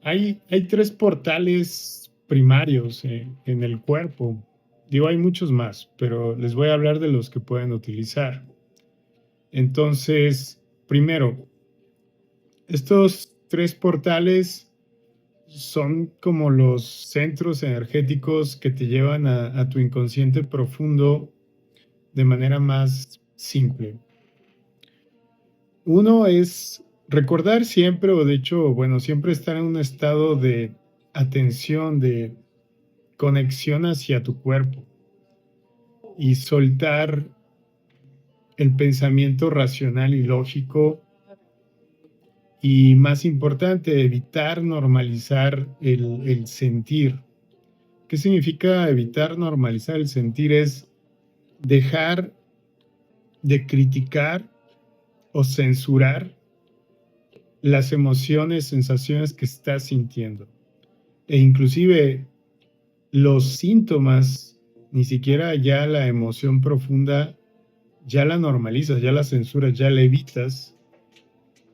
Hay tres portales primarios en el cuerpo. Digo, hay muchos más, pero les voy a hablar de los que pueden utilizar. Entonces, primero, estos tres portales son como los centros energéticos que te llevan a tu inconsciente profundo de manera más simple. Uno es recordar siempre, o de hecho, bueno, siempre estar en un estado de atención, de conexión hacia tu cuerpo y soltar el pensamiento racional y lógico y, más importante, evitar normalizar el sentir. ¿Qué significa evitar normalizar el sentir? Es dejar de criticar o censurar las emociones, sensaciones que estás sintiendo. E inclusive los síntomas, ni siquiera ya la emoción profunda, ya la normalizas, ya la censuras, ya la evitas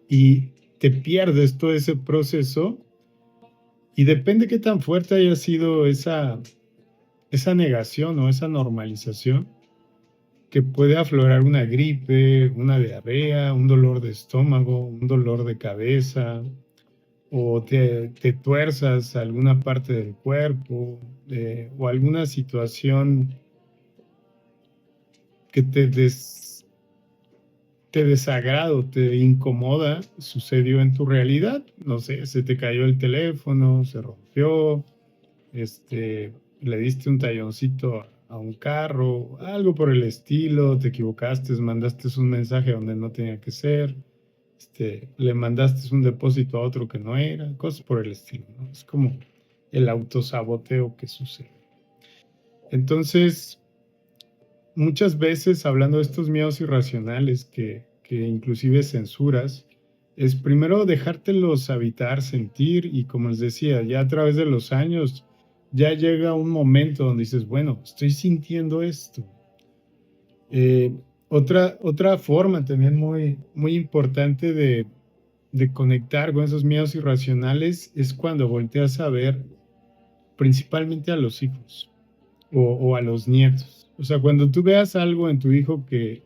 y te pierdes todo ese proceso. Y depende qué tan fuerte haya sido esa negación o esa normalización, que puede aflorar una gripe, una diarrea, un dolor de estómago, un dolor de cabeza, o te tuerzas alguna parte del cuerpo, o alguna situación que te desagrado, te incomoda, sucedió en tu realidad. No sé, se te cayó el teléfono, se rompió, le diste un talloncito a un carro, algo por el estilo, te equivocaste, mandaste un mensaje donde no tenía que ser, le mandaste un depósito a otro que no era, cosas por el estilo, ¿no? Es como el autosaboteo que sucede. Entonces, muchas veces, hablando de estos miedos irracionales que inclusive censuras, es primero dejártelos habitar, sentir, y como les decía, ya a través de los años, ya llega un momento donde dices, bueno, estoy sintiendo esto. Otra forma también muy, muy importante de conectar con esos miedos irracionales es cuando volteas a ver principalmente a los hijos o a los nietos. O sea, cuando tú veas algo en tu hijo que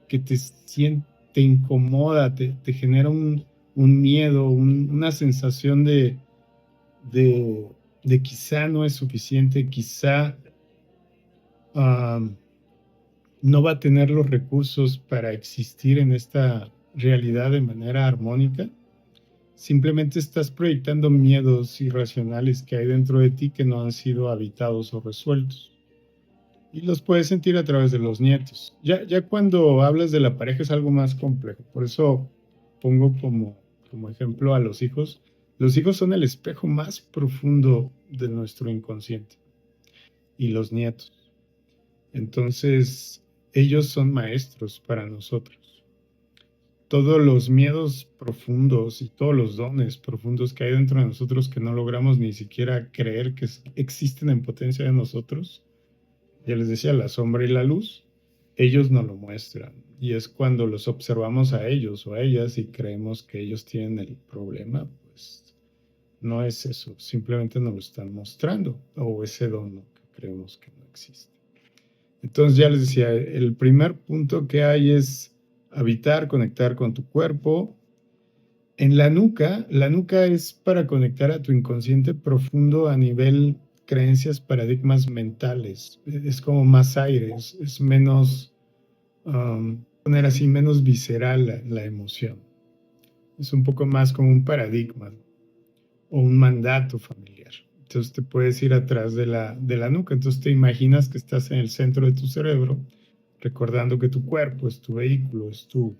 te incomoda, te genera un miedo, una sensación de, de quizá no es suficiente, quizá no va a tener los recursos para existir en esta realidad de manera armónica. Simplemente estás proyectando miedos irracionales que hay dentro de ti que no han sido habitados o resueltos. Y los puedes sentir a través de los nietos. Ya cuando hablas de la pareja es algo más complejo. Por eso pongo como ejemplo a los hijos. Los hijos son el espejo más profundo de nuestro inconsciente. Y los nietos. Entonces, ellos son maestros para nosotros. Todos los miedos profundos y todos los dones profundos que hay dentro de nosotros que no logramos ni siquiera creer que existen en potencia de nosotros, ya les decía, la sombra y la luz, ellos nos lo muestran. Y es cuando los observamos a ellos o a ellas y creemos que ellos tienen el problema, pues no es eso, simplemente nos lo están mostrando, o ese don que creemos que no existe. Entonces ya les decía, el primer punto que hay es habitar, conectar con tu cuerpo. En la nuca es para conectar a tu inconsciente profundo a nivel creencias, paradigmas mentales. Es como más aire, es menos, poner así, menos visceral la emoción. Es un poco más como un paradigma o un mandato familiar. Entonces te puedes ir atrás de la nuca. Entonces te imaginas que estás en el centro de tu cerebro, recordando que tu cuerpo es tu vehículo, es tu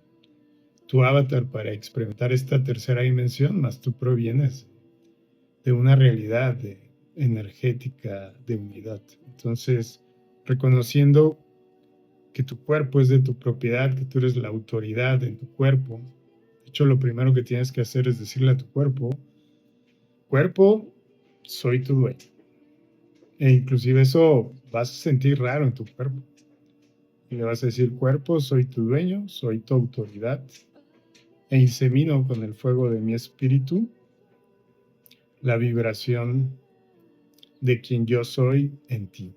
avatar para experimentar esta tercera dimensión, más tú provienes de una realidad energética de unidad. Entonces, reconociendo que tu cuerpo es de tu propiedad, que tú eres la autoridad en tu cuerpo. De hecho, lo primero que tienes que hacer es decirle a tu cuerpo, soy tu dueño. E inclusive eso vas a sentir raro en tu cuerpo. Y le vas a decir, cuerpo, soy tu dueño, soy tu autoridad. E insemino con el fuego de mi espíritu la vibración de quien yo soy en ti.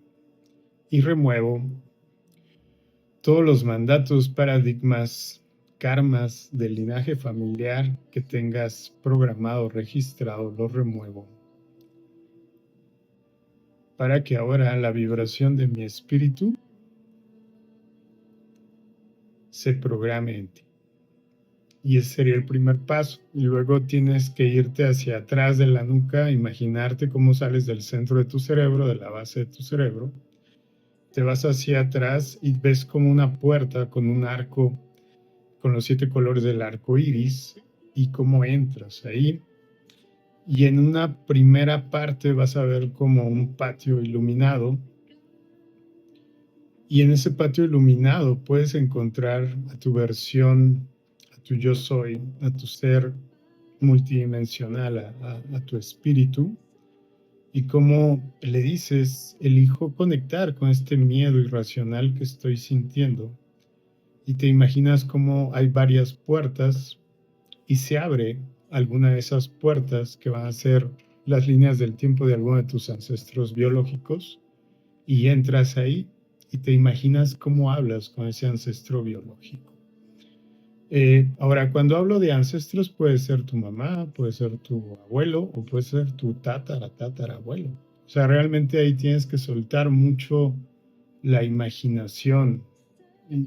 Y remuevo todos los mandatos, paradigmas, karmas del linaje familiar que tengas programado, registrado, los remuevo. Para que ahora la vibración de mi espíritu se programe en ti. Y ese sería el primer paso. Y luego tienes que irte hacia atrás de la nuca, imaginarte cómo sales del centro de tu cerebro, de la base de tu cerebro. Te vas hacia atrás y ves como una puerta con un arco, con los 7 colores del arco iris, y cómo entras ahí. Y en una primera parte vas a ver como un patio iluminado. Y en ese patio iluminado puedes encontrar a tu versión, a tu yo soy, a tu ser multidimensional, a tu espíritu, y cómo le dices, elijo conectar con este miedo irracional que estoy sintiendo, y te imaginas cómo hay varias puertas y se abre alguna de esas puertas que van a ser las líneas del tiempo de alguno de tus ancestros biológicos, y entras ahí y te imaginas cómo hablas con ese ancestro biológico. Ahora, cuando hablo de ancestros, puede ser tu mamá, puede ser tu abuelo o puede ser tu tatarabuelo. O sea, realmente ahí tienes que soltar mucho la imaginación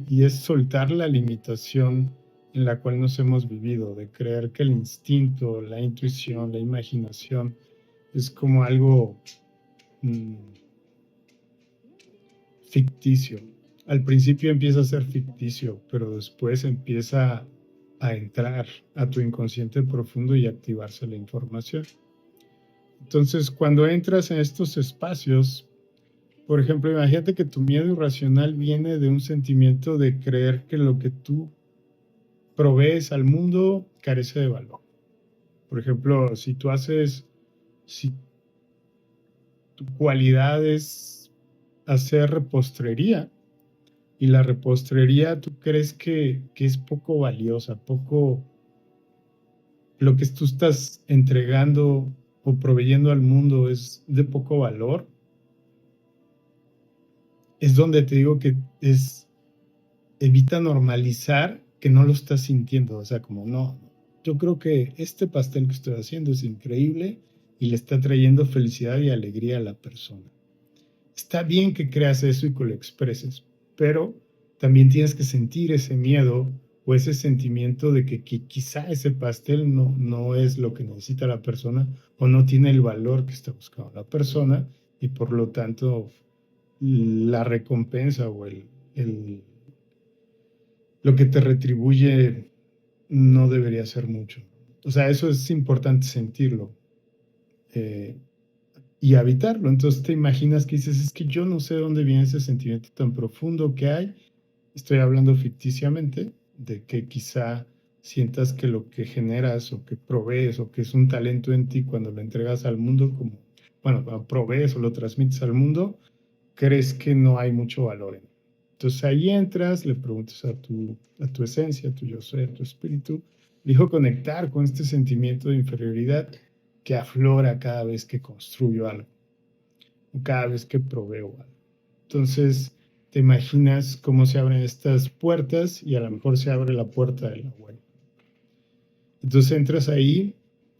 y es soltar la limitación en la cual nos hemos vivido, de creer que el instinto, la intuición, la imaginación es como algo ficticio. Al principio empieza a ser ficticio, pero después empieza a entrar a tu inconsciente profundo y activarse la información. Entonces, cuando entras en estos espacios, por ejemplo, imagínate que tu miedo irracional viene de un sentimiento de creer que lo que tú provees al mundo carece de valor. Por ejemplo, si tu cualidad es hacer repostería, y la repostería tú crees que es poco valiosa, poco lo que tú estás entregando o proveyendo al mundo es de poco valor, es donde te digo que evita normalizar que no lo estás sintiendo, o sea, como no, yo creo que este pastel que estoy haciendo es increíble y le está trayendo felicidad y alegría a la persona. Está bien que creas eso y que lo expreses, pero también tienes que sentir ese miedo o ese sentimiento de que quizá ese pastel no es lo que necesita la persona o no tiene el valor que está buscando la persona, y por lo tanto la recompensa o lo que te retribuye no debería ser mucho. O sea, eso es importante sentirlo. Y habitarlo. Entonces te imaginas que dices, es que yo no sé de dónde viene ese sentimiento tan profundo que hay. Estoy hablando ficticiamente de que quizá sientas que lo que generas o que provees o que es un talento en ti cuando lo entregas al mundo, como, bueno, cuando provees o lo transmites al mundo, crees que no hay mucho valor en él. Entonces ahí entras, le preguntas a tu esencia, a tu yo soy, a tu espíritu, elijo conectar con este sentimiento de inferioridad que aflora cada vez que construyo algo, o cada vez que proveo algo. Entonces, te imaginas cómo se abren estas puertas y a lo mejor se abre la puerta de la abuela. Entonces entras ahí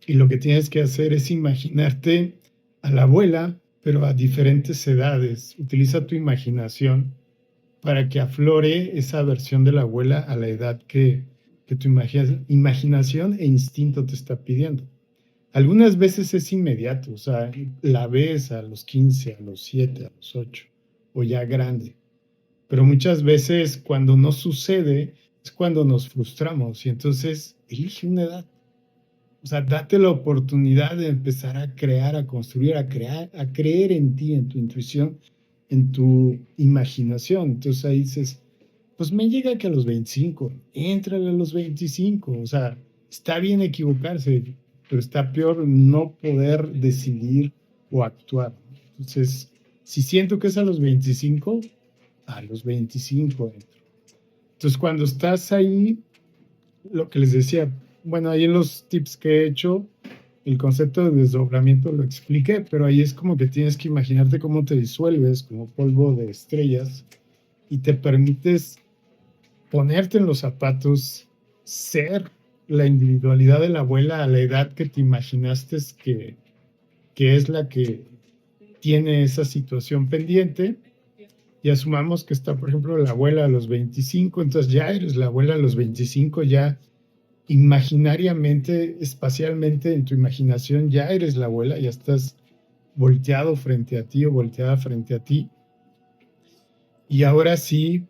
y lo que tienes que hacer es imaginarte a la abuela, pero a diferentes edades. Utiliza tu imaginación para que aflore esa versión de la abuela a la edad que tu imaginación e instinto te está pidiendo. Algunas veces es inmediato, o sea, la ves a los 15, a los 7, a los 8, o ya grande. Pero muchas veces cuando no sucede es cuando nos frustramos y entonces elige una edad. O sea, date la oportunidad de empezar a crear, a construir, a creer en ti, en tu intuición, en tu imaginación. Entonces ahí dices, pues me llega que a los 25, éntrale a los 25. O sea, está bien equivocarse, pero está peor no poder decidir o actuar. Entonces, si siento que es a los 25 entro. Entonces, cuando estás ahí, lo que les decía, bueno, ahí en los tips que he hecho, el concepto de desdoblamiento lo expliqué, pero ahí es como que tienes que imaginarte cómo te disuelves como polvo de estrellas y te permites ponerte en los zapatos, ser la individualidad de la abuela a la edad que te imaginaste que es la que tiene esa situación pendiente. Y asumamos que está, por ejemplo, la abuela a los 25, entonces ya eres la abuela a los 25, ya imaginariamente, espacialmente, en tu imaginación, ya eres la abuela, ya estás volteado frente a ti o volteada frente a ti. Y ahora sí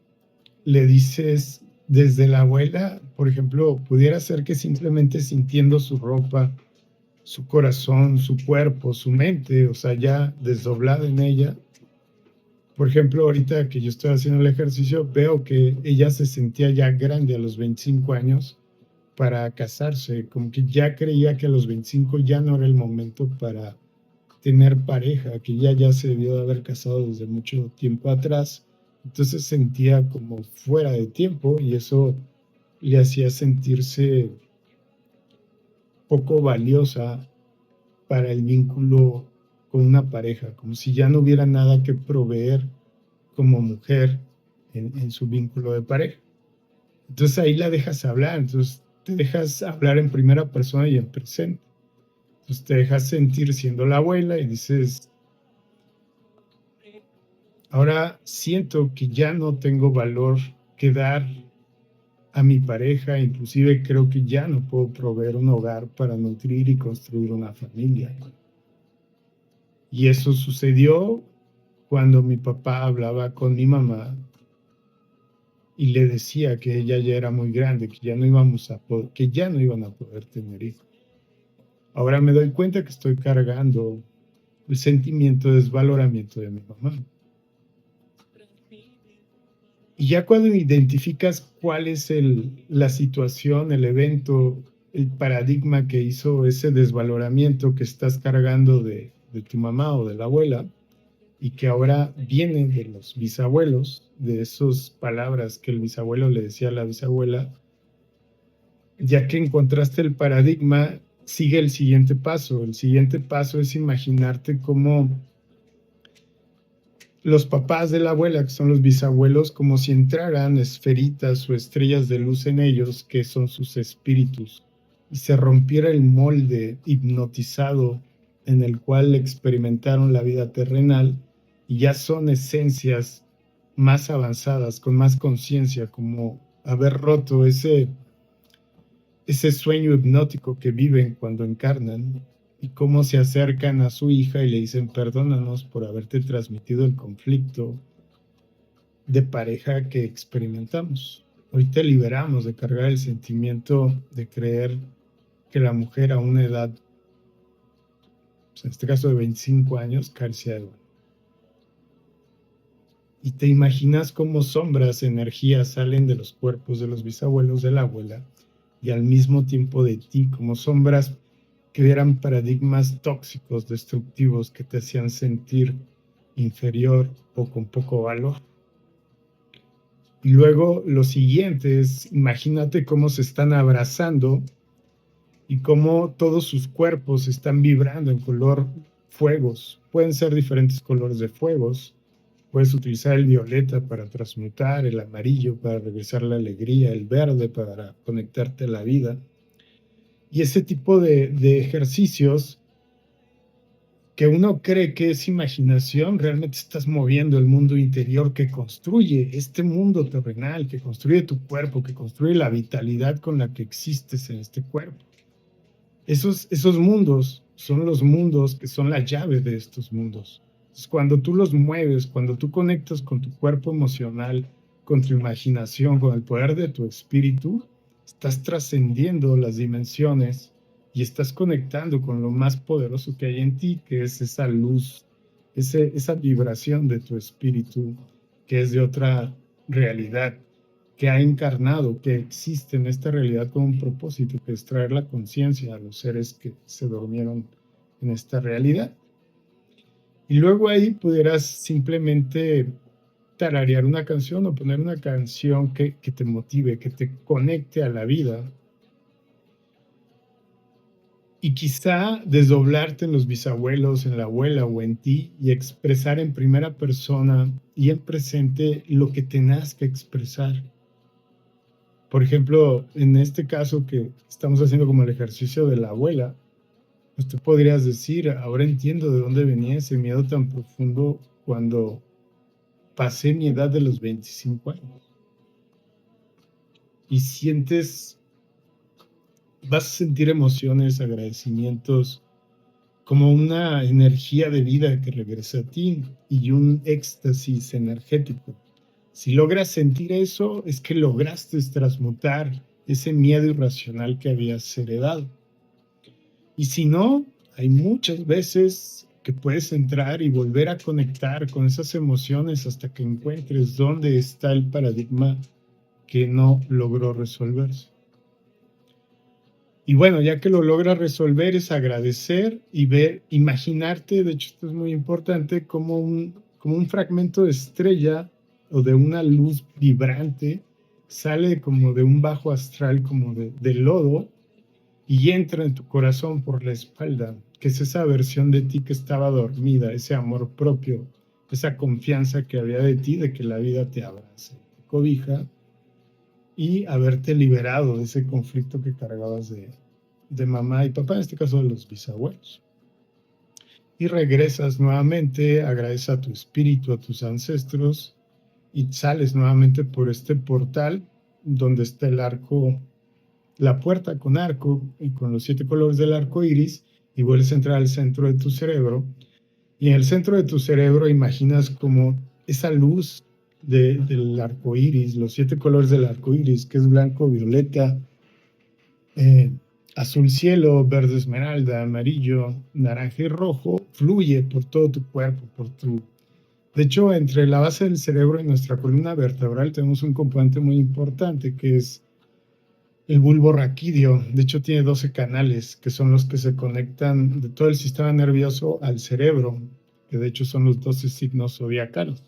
le dices desde la abuela, por ejemplo, pudiera ser que simplemente sintiendo su ropa, su corazón, su cuerpo, su mente, o sea, ya desdoblada en ella. Por ejemplo, ahorita que yo estoy haciendo el ejercicio, veo que ella se sentía ya grande a los 25 años para casarse, como que ya creía que a los 25 ya no era el momento para tener pareja, que ya se debió de haber casado desde mucho tiempo atrás. Entonces sentía como fuera de tiempo y eso le hacía sentirse poco valiosa para el vínculo con una pareja, como si ya no hubiera nada que proveer como mujer en su vínculo de pareja. Entonces ahí la dejas hablar, entonces te dejas hablar en primera persona y en presente. Entonces te dejas sentir siendo la abuela y dices, ahora siento que ya no tengo valor que dar a mi pareja, inclusive creo que ya no puedo proveer un hogar para nutrir y construir una familia. Y eso sucedió cuando mi papá hablaba con mi mamá y le decía que ella ya era muy grande, que ya no íbamos a poder, que ya no iban a poder tener hijos. Ahora me doy cuenta que estoy cargando el sentimiento de desvaloramiento de mi mamá. Y ya cuando identificas cuál es la situación, el evento, el paradigma que hizo ese desvaloramiento que estás cargando de tu mamá o de la abuela, y que ahora viene de los bisabuelos, de esas palabras que el bisabuelo le decía a la bisabuela, ya que encontraste el paradigma, sigue el siguiente paso. El siguiente paso es imaginarte cómo los papás de la abuela, que son los bisabuelos, como si entraran esferitas o estrellas de luz en ellos, que son sus espíritus, y se rompiera el molde hipnotizado en el cual experimentaron la vida terrenal, y ya son esencias más avanzadas, con más conciencia, como haber roto ese sueño hipnótico que viven cuando encarnan y cómo se acercan a su hija y le dicen perdónanos por haberte transmitido el conflicto de pareja que experimentamos. Hoy te liberamos de cargar el sentimiento de creer que la mujer a una edad, pues en este caso de 25 años, carecía de valor. Y te imaginas cómo sombras, energías salen de los cuerpos de los bisabuelos de la abuela y al mismo tiempo de ti, como sombras que eran paradigmas tóxicos, destructivos, que te hacían sentir inferior o con poco valor. Y luego lo siguiente es, imagínate cómo se están abrazando y cómo todos sus cuerpos están vibrando en color fuegos. Pueden ser diferentes colores de fuegos. Puedes utilizar el violeta para transmutar, el amarillo para regresar la alegría, el verde para conectarte a la vida. Y ese tipo de ejercicios que uno cree que es imaginación, realmente estás moviendo el mundo interior que construye este mundo terrenal, que construye tu cuerpo, que construye la vitalidad con la que existes en este cuerpo. Esos mundos son los mundos que son la llave de estos mundos. Entonces, cuando tú los mueves, cuando tú conectas con tu cuerpo emocional, con tu imaginación, con el poder de tu espíritu, estás trascendiendo las dimensiones y estás conectando con lo más poderoso que hay en ti, que es esa luz, esa vibración de tu espíritu, que es de otra realidad, que ha encarnado, que existe en esta realidad con un propósito, que es traer la conciencia a los seres que se durmieron en esta realidad. Y luego ahí pudieras simplemente tararear una canción o poner una canción que te motive, que te conecte a la vida, Y quizá desdoblarte en los bisabuelos, en la abuela o en ti y expresar en primera persona y en presente lo que tengas que expresar. Por ejemplo, en este caso que estamos haciendo como el ejercicio de la abuela, pues tú podrías decir, ahora entiendo de dónde venía ese miedo tan profundo cuando pasé mi edad de los 25 años. Y sientes, vas a sentir emociones, agradecimientos, como una energía de vida que regresa a ti y un éxtasis energético. Si logras sentir eso, es que lograste transmutar ese miedo irracional que habías heredado. Y si no, hay muchas veces que puedes entrar y volver a conectar con esas emociones hasta que encuentres dónde está el paradigma que no logró resolverse. Y bueno, ya que lo logras resolver, es agradecer y ver, imaginarte, de hecho esto es muy importante, como un fragmento de estrella o de una luz vibrante sale como de un bajo astral, como de lodo, y entra en tu corazón por la espalda, que es esa versión de ti que estaba dormida, ese amor propio, esa confianza que había de ti, de que la vida te abraza, te cobija, y haberte liberado de ese conflicto que cargabas de mamá y papá, en este caso de los bisabuelos. Y regresas nuevamente, agradeces a tu espíritu, a tus ancestros, y sales nuevamente por este portal donde está el arco, la puerta con arco y con los 7 colores del arco iris, y vuelves a entrar al centro de tu cerebro. Y en el centro de tu cerebro imaginas como esa luz del arco iris, los 7 colores del arco iris, que es blanco, violeta, azul cielo, verde esmeralda, amarillo, naranja y rojo, fluye por todo tu cuerpo, De hecho, entre la base del cerebro y nuestra columna vertebral tenemos un componente muy importante que es el bulbo raquídeo. De hecho, tiene 12 canales que son los que se conectan de todo el sistema nervioso al cerebro, que de hecho son los 12 signos zodiacales.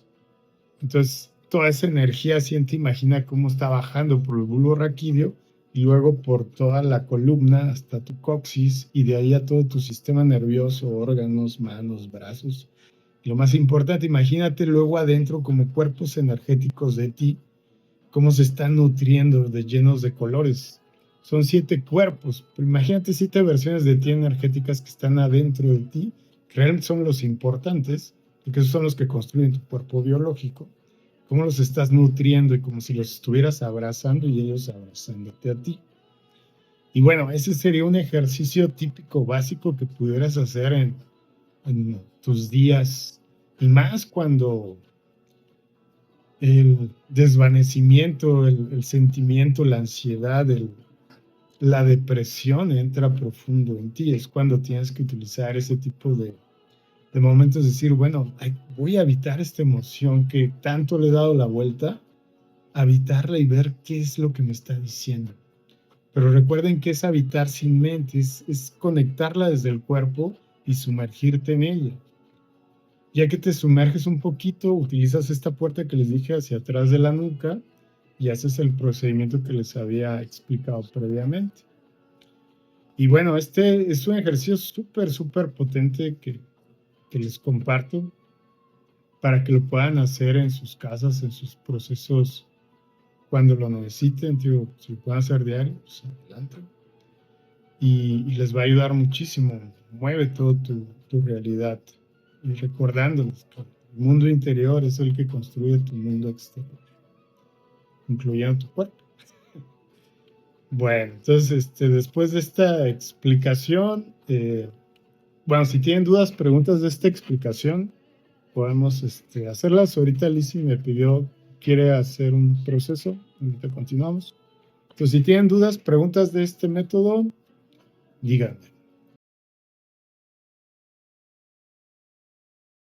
Entonces, toda esa energía, siente, imagina cómo está bajando por el bulbo raquídeo y luego por toda la columna hasta tu coxis y de ahí a todo tu sistema nervioso, órganos, manos, brazos. Y lo más importante, imagínate luego adentro como cuerpos energéticos de ti, cómo se están nutriendo de llenos de colores. Son 7 cuerpos, pero imagínate 7 versiones de ti energéticas que están adentro de ti, que realmente son los importantes, porque esos son los que construyen tu cuerpo biológico. Cómo los estás nutriendo y como si los estuvieras abrazando y ellos abrazándote a ti. Y bueno, ese sería un ejercicio típico, básico que pudieras hacer en tus días, y más cuando el desvanecimiento, el sentimiento, la ansiedad, la depresión entra profundo en ti. Es cuando tienes que utilizar ese tipo de momentos, decir, bueno, voy a evitar esta emoción que tanto le he dado la vuelta, habitarla y ver qué es lo que me está diciendo. Pero recuerden que es habitar sin mente, es conectarla desde el cuerpo y sumergirte en ella. Ya que te sumerges un poquito, utilizas esta puerta que les dije hacia atrás de la nuca y haces el procedimiento que les había explicado previamente. Y bueno, este es un ejercicio súper potente que les comparto para que lo puedan hacer en sus casas, en sus procesos, cuando lo necesiten. Digo, si lo pueden hacer diario, pues adelante. Y les va a ayudar muchísimo. Mueve todo tu realidad. Y recordándoles que el mundo interior es el que construye tu mundo exterior, incluyendo tu cuerpo. Bueno, entonces, después de esta explicación, bueno, si tienen dudas, preguntas de esta explicación, podemos hacerlas. Ahorita Lizzy me pidió, quiere hacer un proceso, ahorita continuamos. Entonces, si tienen dudas, preguntas de este método, díganme.